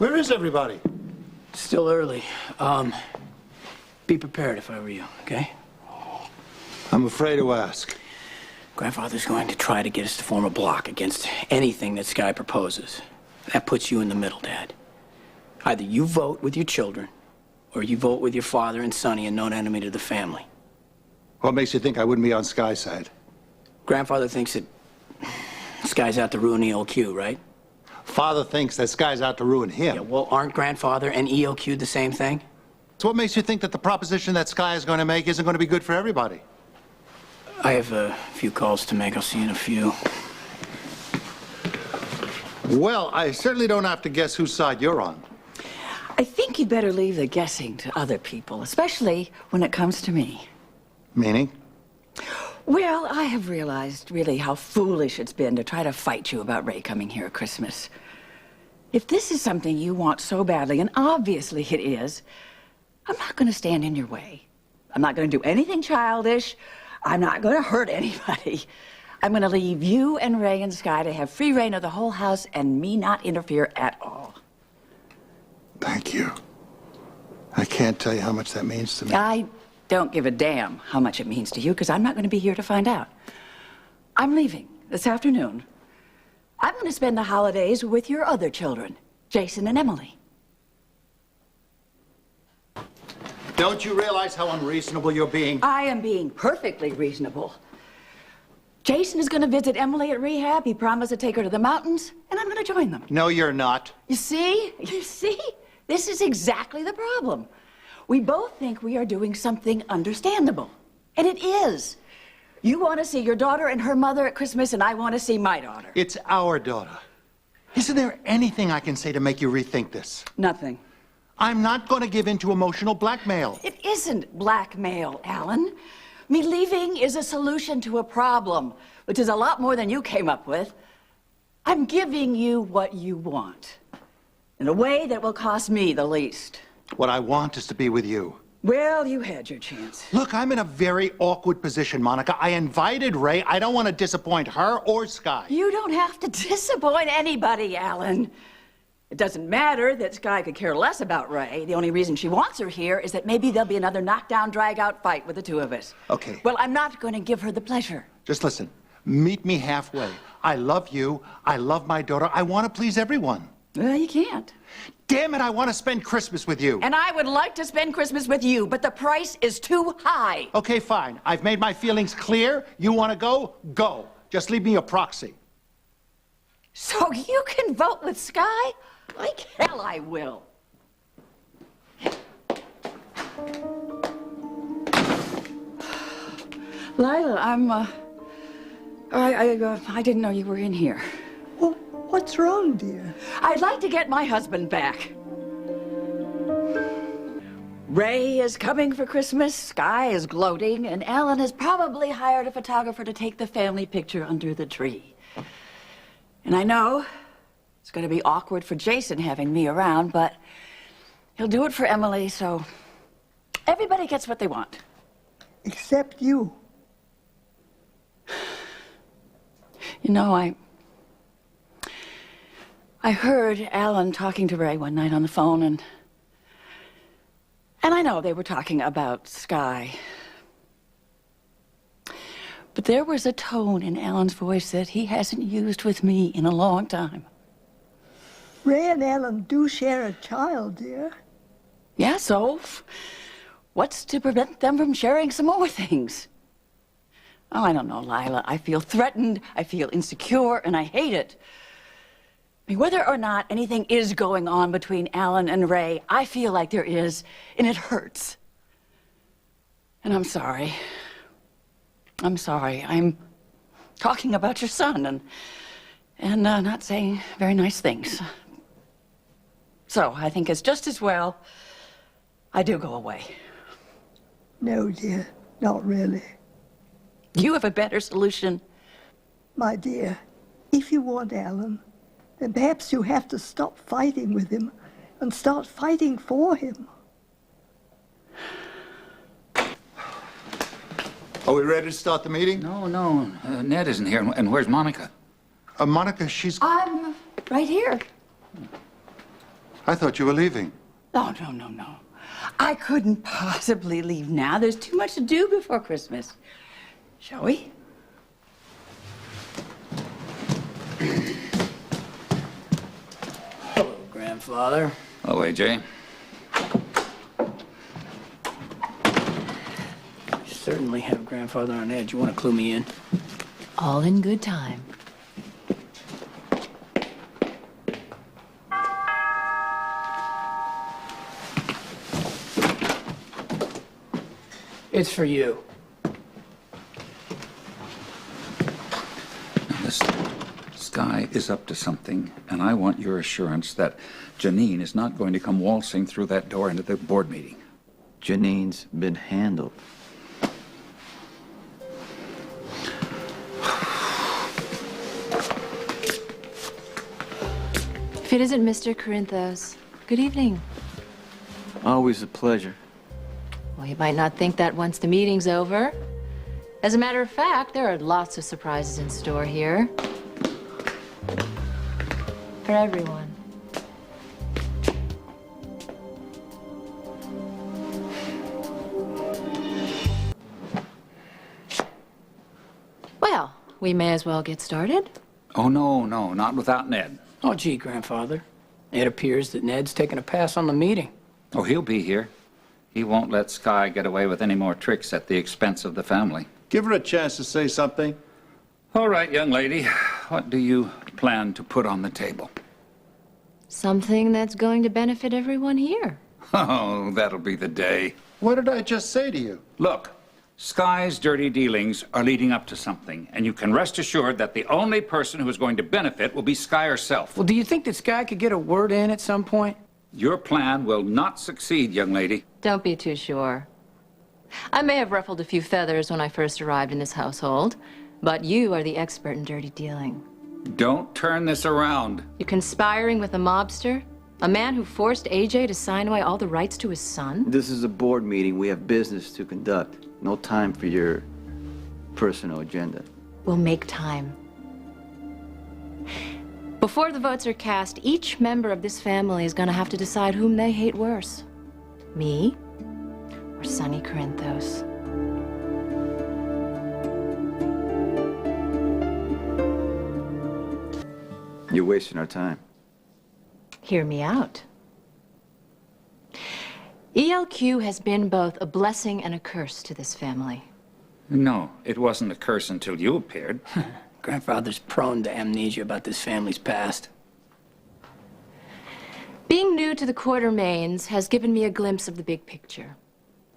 Where is everybody? Still early. Be prepared if I were you, okay? I'm afraid to ask. Grandfather's going to try to get us to form a block against anything that Sky proposes. That puts you in the middle, Dad. Either you vote with your children, or you vote with your father and Sonny, a known enemy to the family. What makes you think I wouldn't be on Sky's side? Grandfather thinks that Sky's out to ruin ELQ, right? Father thinks that Sky's out to ruin him. Yeah, well, aren't Grandfather and ELQ the same thing? So what makes you think that the proposition that Sky is going to make isn't going to be good for everybody? I have a few calls to make. I'll see you in a few. Well, I certainly don't have to guess whose side you're on. I think you'd better leave the guessing to other people, especially when it comes to me. Meaning? Well, I have realized really how foolish it's been to try to fight you about Ray coming here at Christmas. If this is something you want so badly, and obviously it is, I'm not going to stand in your way. I'm not going to do anything childish. I'm not going to hurt anybody. I'm going to leave you and Ray and Sky to have free reign of the whole house and me not interfere at all. Thank you. I can't tell you how much that means to me. I don't give a damn how much it means to you, because I'm not going to be here to find out. I'm leaving this afternoon. I'm going to spend the holidays with your other children, Jason and Emily. Don't you realize how unreasonable you're being? I am being perfectly reasonable. Jason is going to visit Emily at rehab. He promised to take her to the mountains, and I'm going to join them. No, you're not. You see? You see? This is exactly the problem. We both think we are doing something understandable, and it is. You want to see your daughter and her mother at Christmas, and I want to see my daughter. It's our daughter. Isn't there anything I can say to make you rethink this? Nothing. I'm not going to give in to emotional blackmail. It isn't blackmail, Alan. Me leaving is a solution to a problem, which is a lot more than you came up with. I'm giving you what you want, in a way that will cost me the least. What I want is to be with you. Well, you had your chance. Look, I'm in a very awkward position, Monica. I invited Ray. I don't want to disappoint her or Sky. You don't have to disappoint anybody, Alan. It doesn't matter that Sky could care less about Ray. The only reason she wants her here is that maybe there'll be another knockdown, drag-out fight with the two of us. Okay. Well, I'm not going to give her the pleasure. Just listen. Meet me halfway. I love you. I love my daughter. I want to please everyone. Well, you can't. Damn it, I want to spend Christmas with you. And I would like to spend Christmas with you, but the price is too high. Okay, fine. I've made my feelings clear. You want to go? Go. Just leave me a proxy. So you can vote with Sky? Like hell I will. Lila, I didn't know you were in here. Well, what's wrong, dear? I'd like to get my husband back. Ray is coming for Christmas, Sky is gloating, and Alan has probably hired a photographer to take the family picture under the tree. And I know it's going to be awkward for Jason having me around, but he'll do it for Emily, so everybody gets what they want. Except you. You know, I heard Alan talking to Ray one night on the phone, and I know they were talking about Sky. But there was a tone in Alan's voice that he hasn't used with me in a long time. Ray and Alan do share a child, dear. Yeah, so what's to prevent them from sharing some more things? Oh, I don't know, Lila. I feel threatened, I feel insecure, and I hate it. I mean, whether or not anything is going on between Alan and Ray, I feel like there is, and it hurts. And I'm sorry. I'm sorry. I'm talking about your son and not saying very nice things. So I think it's just as well I do go away. No, dear, not really. You have a better solution? My dear, if you want Alan, then perhaps you have to stop fighting with him and start fighting for him. Are we ready to start the meeting? No. Ned isn't here. And where's Monica? Monica, she's... I'm right here. I thought you were leaving. Oh, no, no, no. I couldn't possibly leave now. There's too much to do before Christmas. Shall we? Hello, grandfather. Oh, AJ. You certainly have grandfather on edge. You want to clue me in? All in good time. It's for you. Listen, Sky is up to something, and I want your assurance that Janine is not going to come waltzing through that door into the board meeting. Janine's been handled. If it isn't Mr. Corinthos, good evening. Always a pleasure. Well, you might not think that once the meeting's over. As a matter of fact, there are lots of surprises in store here. For everyone. Well, we may as well get started. Oh, no, no, not without Ned. Oh, gee, grandfather. It appears that Ned's taking a pass on the meeting. Oh, he'll be here. He won't let Sky get away with any more tricks at the expense of the family. Give her a chance to say something. All right, young lady, what do you plan to put on the table? Something that's going to benefit everyone here. Oh, that'll be the day. What did I just say to you? Look, Sky's dirty dealings are leading up to something, and you can rest assured that the only person who is going to benefit will be Sky herself. Well, do you think that Sky could get a word in at some point? Your plan will not succeed, young lady. Don't be too sure. I may have ruffled a few feathers when I first arrived in this household, but you are the expert in dirty dealing. Don't turn this around. You're conspiring with a mobster? A man who forced AJ to sign away all the rights to his son? This is a board meeting. We have business to conduct. No time for your personal agenda. We'll make time. Before the votes are cast, each member of this family is going to have to decide whom they hate worse. Me or Sonny Corinthos. You're wasting our time. Hear me out. ELQ has been both a blessing and a curse to this family. No, it wasn't a curse until you appeared. Grandfather's prone to amnesia about this family's past. Being new to the Quartermains has given me a glimpse of the big picture.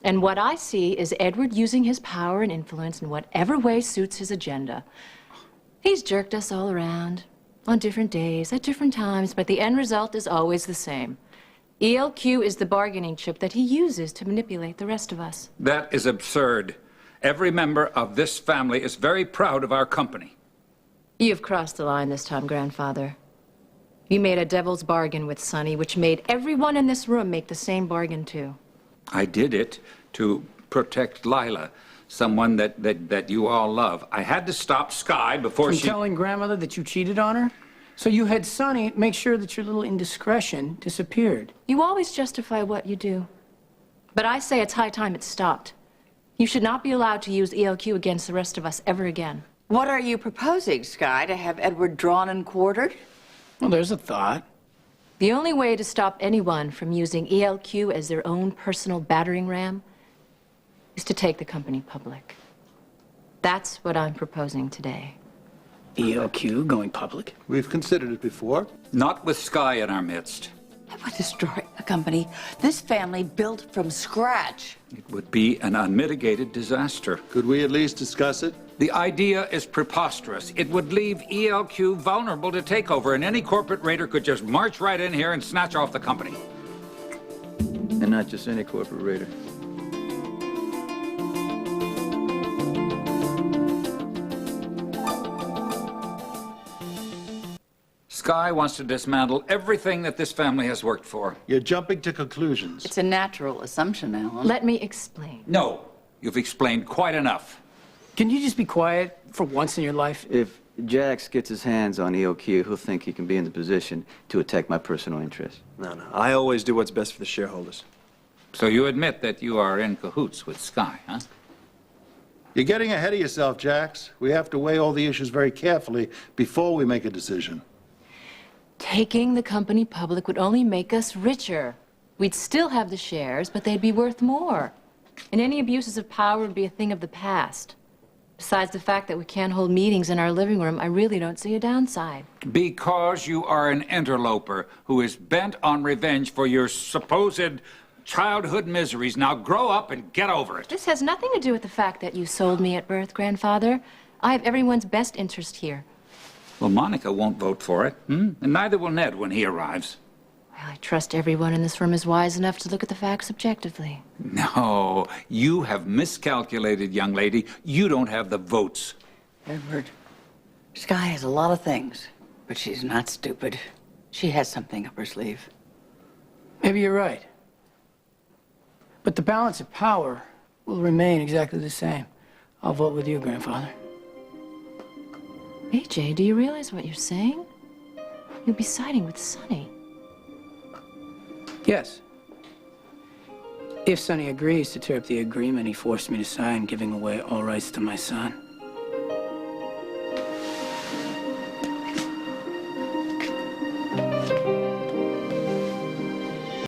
And what I see is Edward using his power and influence in whatever way suits his agenda. He's jerked us all around, on different days, at different times, but the end result is always the same. ELQ is the bargaining chip that he uses to manipulate the rest of us. That is absurd. Every member of this family is very proud of our company. You've crossed the line this time, Grandfather. You made a devil's bargain with Sonny, which made everyone in this room make the same bargain, too. I did it to protect Lila, someone that you all love. I had to stop Sky before From she... telling grandmother that you cheated on her? So you had Sonny make sure that your little indiscretion disappeared. You always justify what you do. But I say it's high time it stopped. You should not be allowed to use ELQ against the rest of us ever again. What are you proposing, Sky? To have Edward drawn and quartered? Well, there's a thought. The only way to stop anyone from using ELQ as their own personal battering ram is to take the company public. That's what I'm proposing today. ELQ going public. We've considered it before. Not with Sky in our midst. I would destroy a company this family built from scratch. It would be an unmitigated disaster. Could we at least discuss it? The idea is preposterous. It would leave ELQ vulnerable to takeover, and any corporate raider could just march right in here and snatch off the company. And not just any corporate raider. Sky wants to dismantle everything that this family has worked for. You're jumping to conclusions. It's a natural assumption, Alan. Let me explain. No, you've explained quite enough. Can you just be quiet for once in your life? If Jax gets his hands on EOQ, he'll think he can be in the position to attack my personal interests. No. I always do what's best for the shareholders. So you admit that you are in cahoots with Sky, huh? You're getting ahead of yourself, Jax. We have to weigh all the issues very carefully before we make a decision. Taking the company public would only make us richer. We'd still have the shares, but they'd be worth more. And any abuses of power would be a thing of the past. Besides the fact that we can't hold meetings in our living room, I really don't see a downside. Because you are an interloper who is bent on revenge for your supposed childhood miseries. Now grow up and get over it. This has nothing to do with the fact that you sold me at birth, Grandfather. I have everyone's best interest here. Well, Monica won't vote for it, and neither will Ned when he arrives. Well, I trust everyone in this room is wise enough to look at the facts objectively. No, you have miscalculated, young lady. You don't have the votes. Edward, Sky has a lot of things, but she's not stupid. She has something up her sleeve. Maybe you're right. But the balance of power will remain exactly the same. I'll vote with you, Grandfather. AJ, do you realize what you're saying? You'll be siding with Sonny. Yes. If Sonny agrees to tear up the agreement he forced me to sign, giving away all rights to my son.